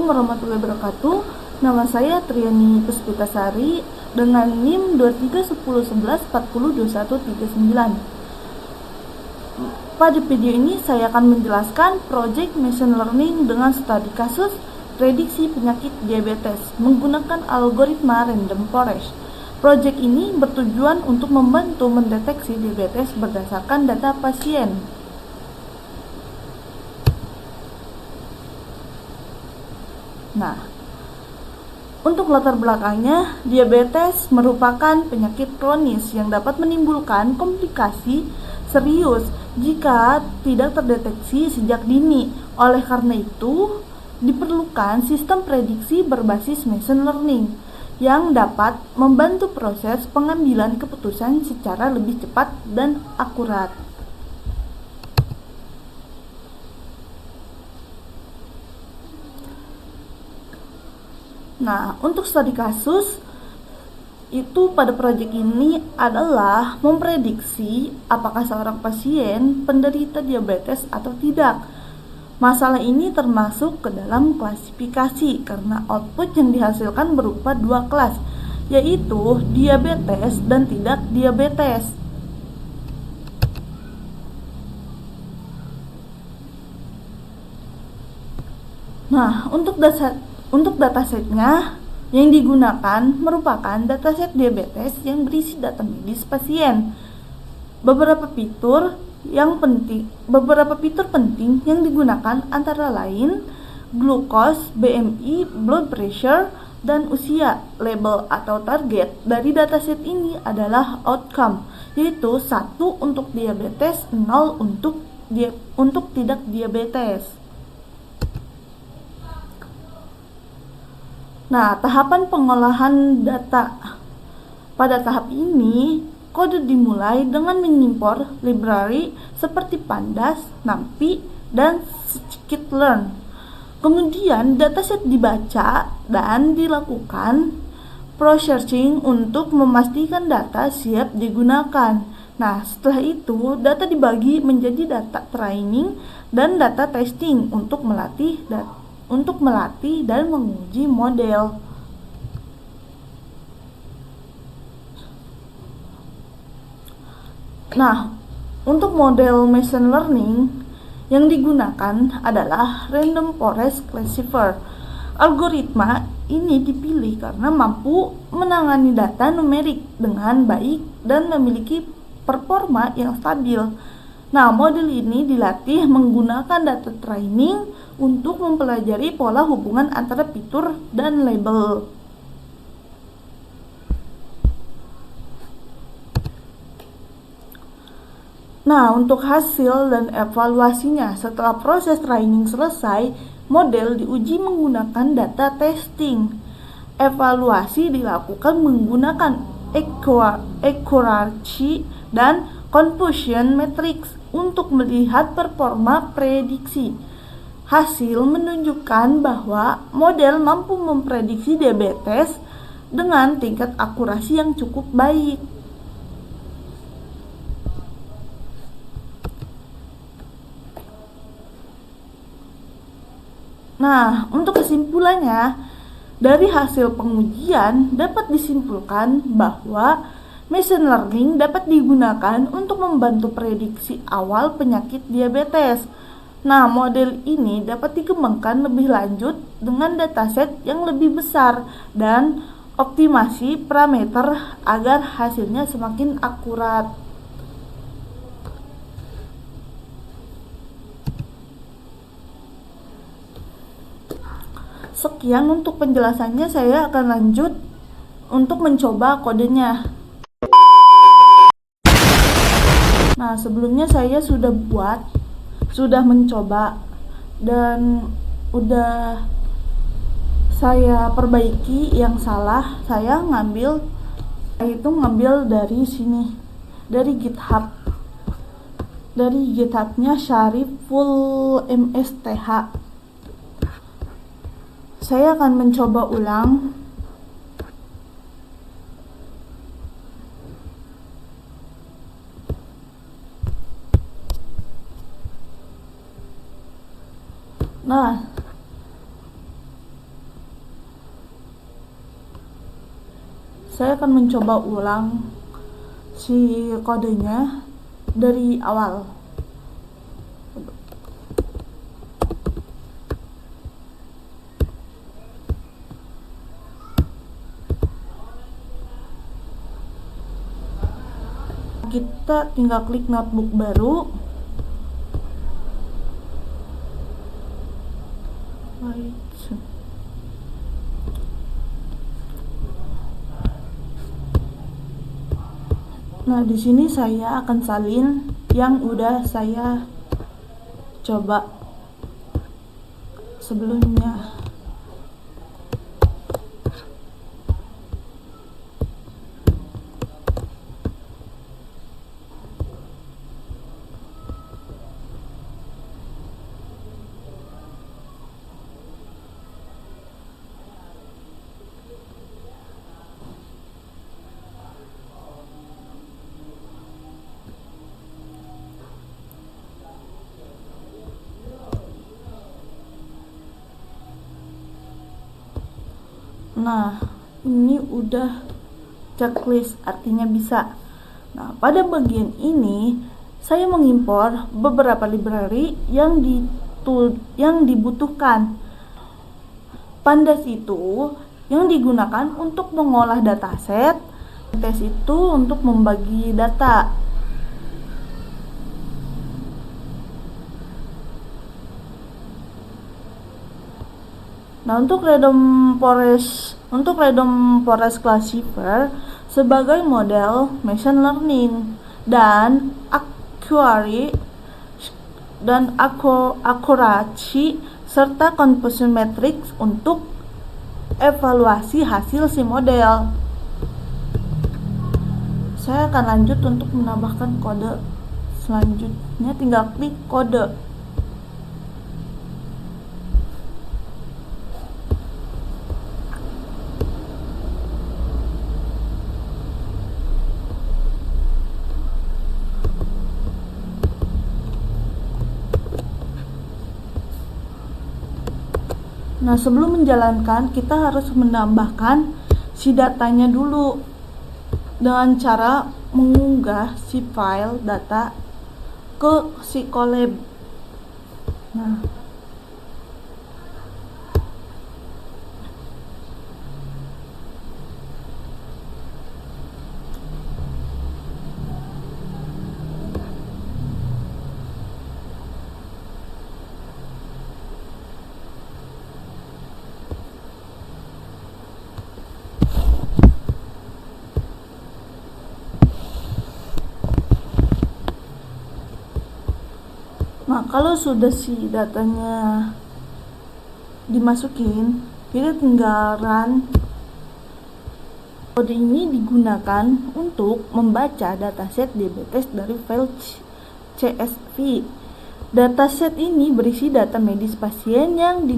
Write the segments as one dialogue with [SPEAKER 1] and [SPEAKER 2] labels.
[SPEAKER 1] warahmatullahi wabarakatuh. Nama saya Triani Puspitasari dengan NIM 231011402139. Pada video ini saya akan menjelaskan project machine learning dengan studi kasus prediksi penyakit diabetes menggunakan algoritma random forest. Project ini bertujuan untuk membantu mendeteksi diabetes berdasarkan data pasien. Nah, untuk latar belakangnya, diabetes merupakan penyakit kronis yang dapat menimbulkan komplikasi serius jika tidak terdeteksi sejak dini. Oleh karena itu, diperlukan sistem prediksi berbasis machine learning yang dapat membantu proses pengambilan keputusan secara lebih cepat dan akurat. Nah, untuk studi kasus itu pada proyek ini adalah memprediksi apakah seorang pasien penderita diabetes atau tidak. Masalah ini termasuk ke dalam klasifikasi karena output yang dihasilkan berupa dua kelas, yaitu diabetes dan tidak diabetes. Nah, untuk datasetnya yang digunakan merupakan dataset diabetes yang berisi data medis pasien. Beberapa fitur penting yang digunakan antara lain glukos, BMI, blood pressure, dan usia. Label atau target dari dataset ini adalah outcome, yaitu 1 untuk diabetes, 0 untuk tidak diabetes. Nah, tahapan pengolahan data. Pada tahap ini, kode dimulai dengan mengimpor library seperti Pandas, NumPy, dan scikit-learn. Kemudian, dataset dibaca dan dilakukan processing untuk memastikan data siap digunakan. Nah, setelah itu, data dibagi menjadi data training dan data testing untuk melatih dan menguji model. Nah, untuk model machine learning yang digunakan adalah random forest classifier. Algoritma ini dipilih karena mampu menangani data numerik dengan baik dan memiliki performa yang stabil. Nah, model ini dilatih menggunakan data training untuk mempelajari pola hubungan antara fitur dan label. Nah, untuk hasil dan evaluasinya setelah proses training selesai, model diuji menggunakan data testing. Evaluasi dilakukan menggunakan accuracy dan confusion matrix untuk melihat performa prediksi. Hasil menunjukkan bahwa model mampu memprediksi diabetes dengan tingkat akurasi yang cukup baik. Nah, untuk kesimpulannya, dari hasil pengujian dapat disimpulkan bahwa machine learning dapat digunakan untuk membantu prediksi awal penyakit diabetes. Nah, model ini dapat dikembangkan lebih lanjut dengan dataset yang lebih besar dan optimasi parameter agar hasilnya semakin akurat. Sekian untuk penjelasannya, saya akan lanjut untuk mencoba kodenya. Nah, sebelumnya saya sudah mencoba dan udah saya perbaiki yang salah. Saya ngambil dari sini, dari GitHub. Dari GitHub-nya Syariful MSTH. Saya akan mencoba ulang. Nah, saya akan mencoba ulang si kodenya dari awal. Kita tinggal klik notebook baru. Nah, di sini saya akan salin yang udah saya coba sebelumnya. Nah, ini udah checklist, artinya bisa. Nah, pada bagian ini saya mengimpor beberapa library yang dibutuhkan. Pandas itu yang digunakan untuk mengolah dataset, tes itu untuk membagi data. Nah, untuk Random Forest Classifier sebagai model machine learning dan accuracy serta confusion matrix untuk evaluasi hasil si model. Saya akan lanjut untuk menambahkan kode. Selanjutnya tinggal klik kode. Nah, sebelum menjalankan kita harus menambahkan si datanya dulu dengan cara mengunggah si file data ke si Colab. Nah, kalau sudah si datanya dimasukin, kita tinggal run. Kode ini digunakan untuk membaca dataset DBTest dari file CSV. Dataset ini berisi data medis pasien yang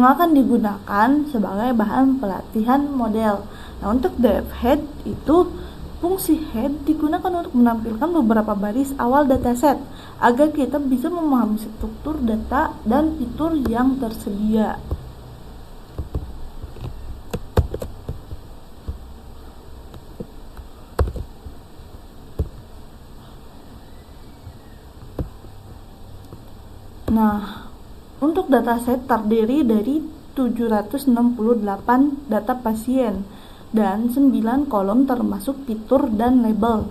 [SPEAKER 1] akan digunakan sebagai bahan pelatihan model. Nah, untuk dev head itu fungsi head digunakan untuk menampilkan beberapa baris awal dataset agar kita bisa memahami struktur data dan fitur yang tersedia. Nah, untuk dataset terdiri dari 768 data pasien dan 9 kolom termasuk fitur dan label.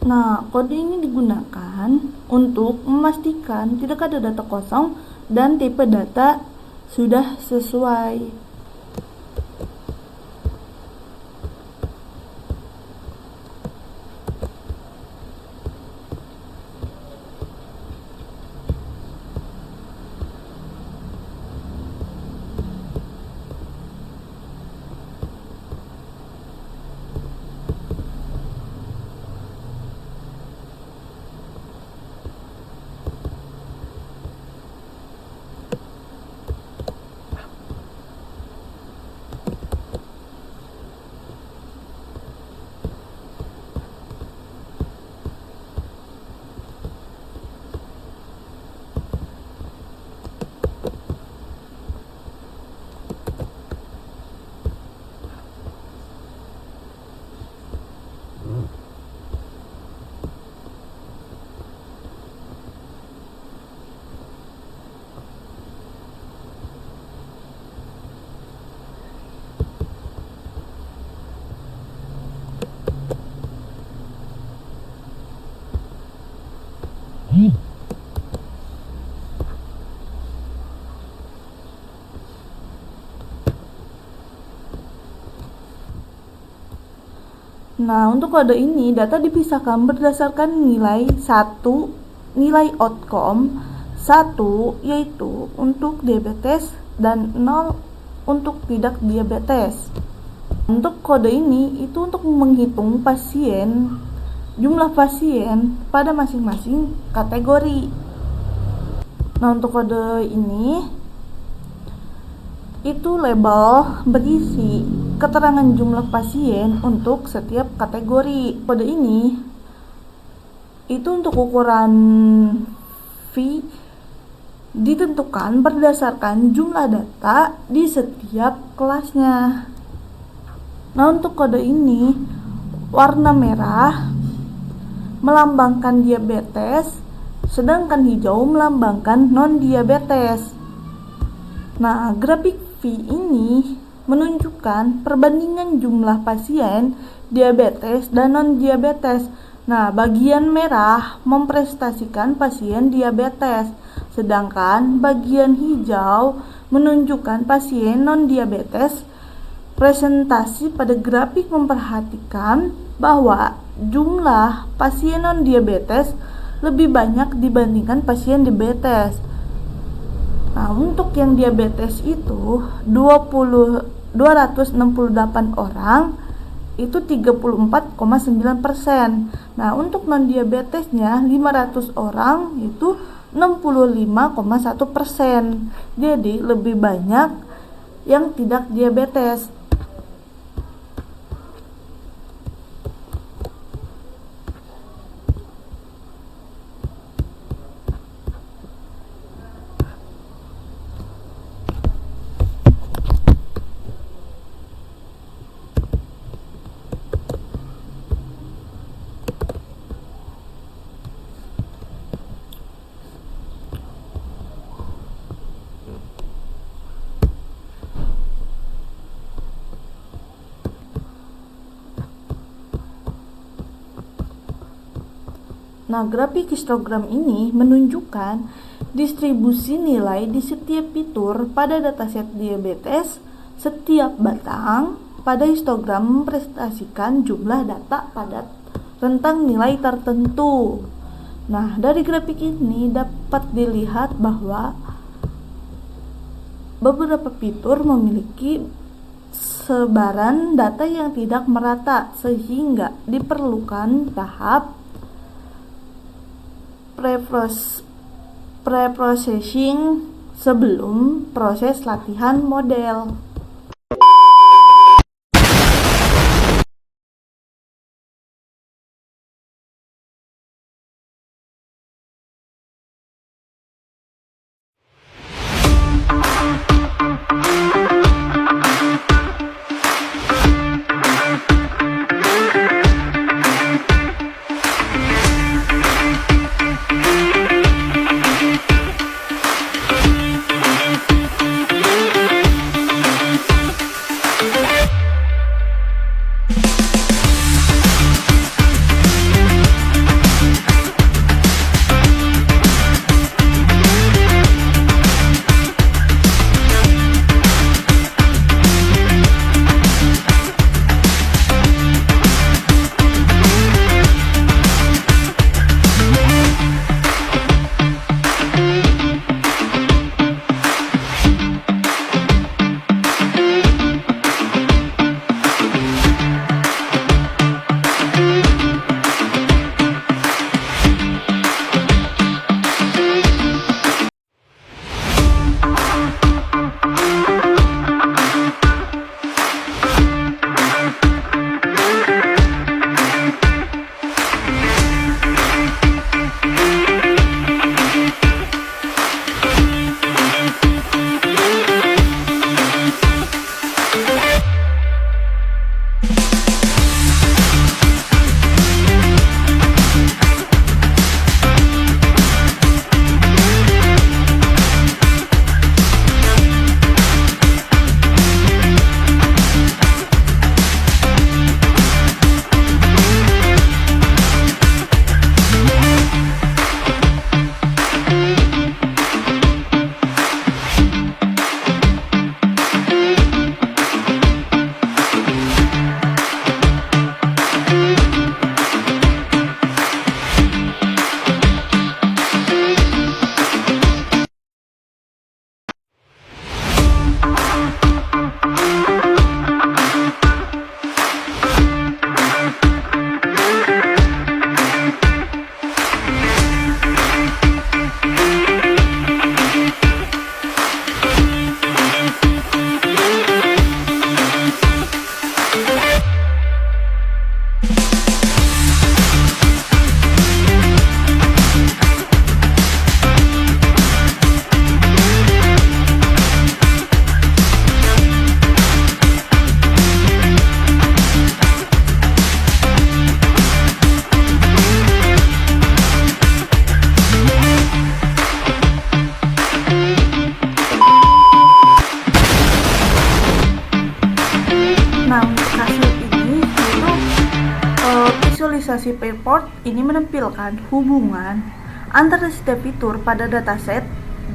[SPEAKER 1] Nah, kode ini digunakan untuk memastikan tidak ada data kosong dan tipe data sudah sesuai. Nah, untuk kode ini data dipisahkan berdasarkan nilai nilai outcome. 1 yaitu untuk diabetes dan 0 untuk tidak diabetes. Untuk kode ini itu untuk menghitung jumlah pasien pada masing-masing kategori. Nah, untuk kode ini itu label berisi keterangan jumlah pasien untuk setiap kategori. Kode ini itu untuk ukuran V ditentukan berdasarkan jumlah data di setiap kelasnya. Nah, untuk kode ini warna merah melambangkan diabetes, sedangkan hijau melambangkan non-diabetes. Nah, grafik V ini menunjukkan perbandingan jumlah pasien diabetes dan non-diabetes. Nah, bagian merah mempresentasikan pasien diabetes, sedangkan bagian hijau menunjukkan pasien non-diabetes. Presentasi pada grafik memperhatikan bahwa jumlah pasien non-diabetes lebih banyak dibandingkan pasien diabetes. Nah, untuk yang diabetes itu 268 orang itu 34,9%. Nah, untuk non-diabetesnya 500 orang itu 65,1%. Jadi lebih banyak yang tidak diabetes. Nah, grafik histogram ini menunjukkan distribusi nilai di setiap fitur pada dataset diabetes. Setiap batang pada histogram mempresentasikan jumlah data pada rentang nilai tertentu. Nah, dari grafik ini dapat dilihat bahwa beberapa fitur memiliki sebaran data yang tidak merata, sehingga diperlukan tahap pre-processing sebelum proses latihan model. visualisasi pairport ini menampilkan hubungan antara setiap fitur pada dataset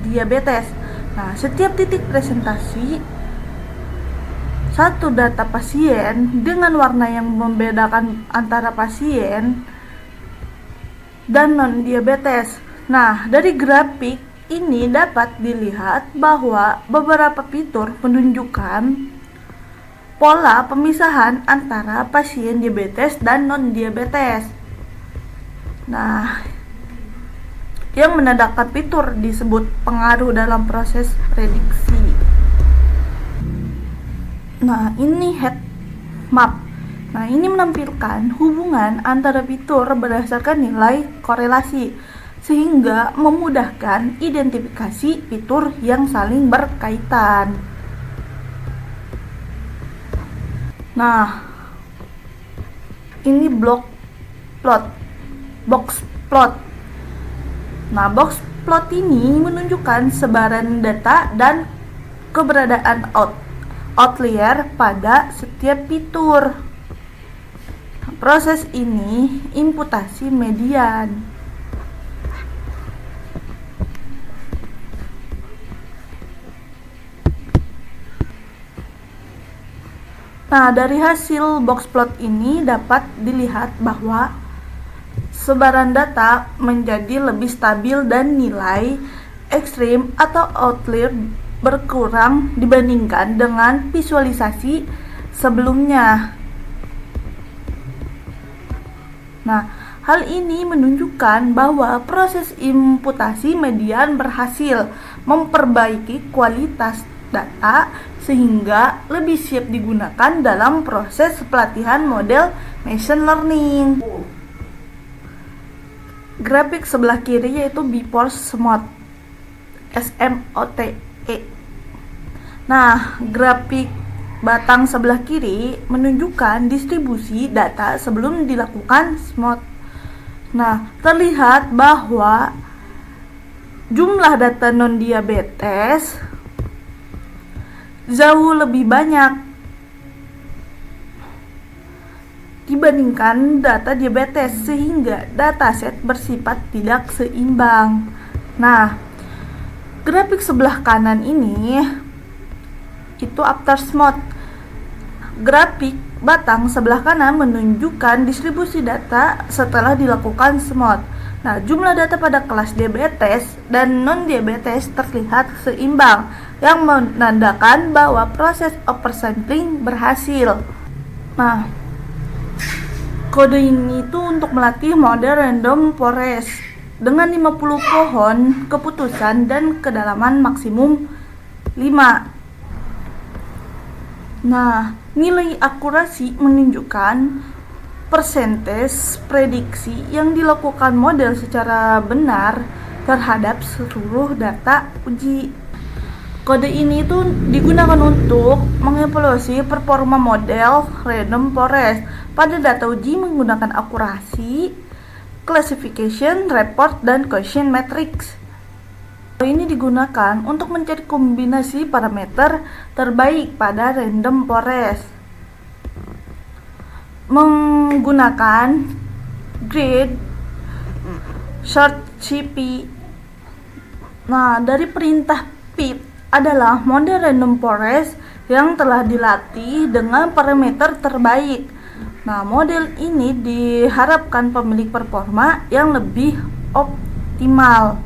[SPEAKER 1] diabetes. Nah, setiap titik presentasi satu data pasien dengan warna yang membedakan antara pasien dan non-diabetes. Nah, dari grafik ini dapat dilihat bahwa beberapa fitur menunjukkan pola pemisahan antara pasien diabetes dan non-diabetes. Nah, yang menandakan fitur disebut pengaruh dalam proses prediksi. Nah, ini heat map. Nah, ini menampilkan hubungan antara fitur berdasarkan nilai korelasi, sehingga memudahkan identifikasi fitur yang saling berkaitan. Nah, ini box plot. Nah, box plot ini menunjukkan sebaran data dan keberadaan outlier pada setiap fitur. Proses ini imputasi median. Nah, dari hasil box plot ini dapat dilihat bahwa sebaran data menjadi lebih stabil dan nilai ekstrim atau outlier berkurang dibandingkan dengan visualisasi sebelumnya. Nah, hal ini menunjukkan bahwa proses imputasi median berhasil memperbaiki kualitas data sehingga lebih siap digunakan dalam proses pelatihan model machine learning. Grafik sebelah kiri yaitu before SMOT. Nah, grafik batang sebelah kiri menunjukkan distribusi data sebelum dilakukan SMOT. Nah, terlihat bahwa jumlah data non-diabetes jauh lebih banyak dibandingkan data diabetes, sehingga dataset bersifat tidak seimbang. Nah, grafik sebelah kanan ini itu after SMOT. Grafik batang sebelah kanan menunjukkan distribusi data setelah dilakukan SMOT. Nah, jumlah data pada kelas diabetes dan non-diabetes terlihat seimbang, yang menandakan bahwa proses oversampling berhasil. Nah, kode ini itu untuk melatih model random forest dengan 50 pohon keputusan dan kedalaman maksimum 5. Nah, nilai akurasi menunjukkan persentase prediksi yang dilakukan model secara benar terhadap seluruh data uji. Kode ini itu digunakan untuk mengevaluasi performa model random forest pada data uji menggunakan akurasi, classification, report, dan Gaussian matrix. Ini digunakan untuk mencari kombinasi parameter terbaik pada random forest menggunakan grid short CP. Nah, dari perintah pip adalah model random forest yang telah dilatih dengan parameter terbaik. Nah, model ini diharapkan pemilik performa yang lebih optimal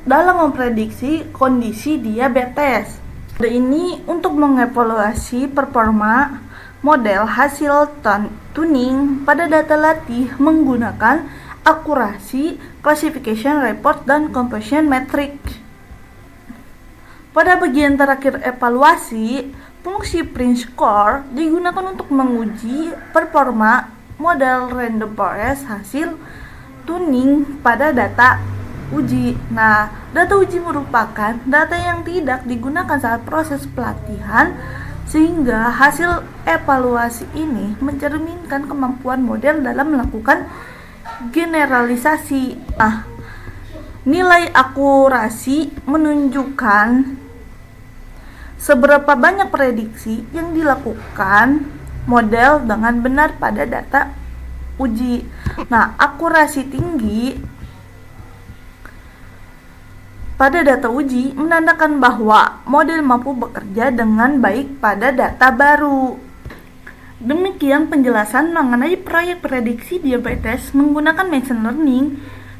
[SPEAKER 1] dalam memprediksi kondisi diabetes. Kode ini untuk mengevaluasi performa model hasil tuning pada data latih menggunakan akurasi, classification, report, dan Gaussian matrix. Pada bagian terakhir evaluasi, fungsi print score digunakan untuk menguji performa model random forest hasil tuning pada data uji. Nah, data uji merupakan data yang tidak digunakan saat proses pelatihan, sehingga hasil evaluasi ini mencerminkan kemampuan model dalam melakukan generalisasi. Nah, nilai akurasi menunjukkan seberapa banyak prediksi yang dilakukan model dengan benar pada data uji. Nah, akurasi tinggi pada data uji menandakan bahwa model mampu bekerja dengan baik pada data baru. Demikian penjelasan mengenai proyek prediksi diabetes menggunakan machine learning.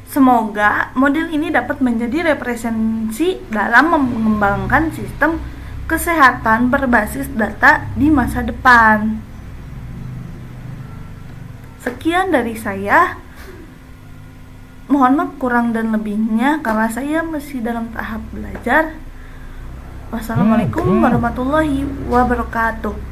[SPEAKER 1] Semoga model ini dapat menjadi representasi dalam mengembangkan sistem kesehatan berbasis data di masa depan. Sekian dari saya. Mohon maaf kurang dan lebihnya karena saya masih dalam tahap belajar. Wassalamualaikum warahmatullahi wabarakatuh.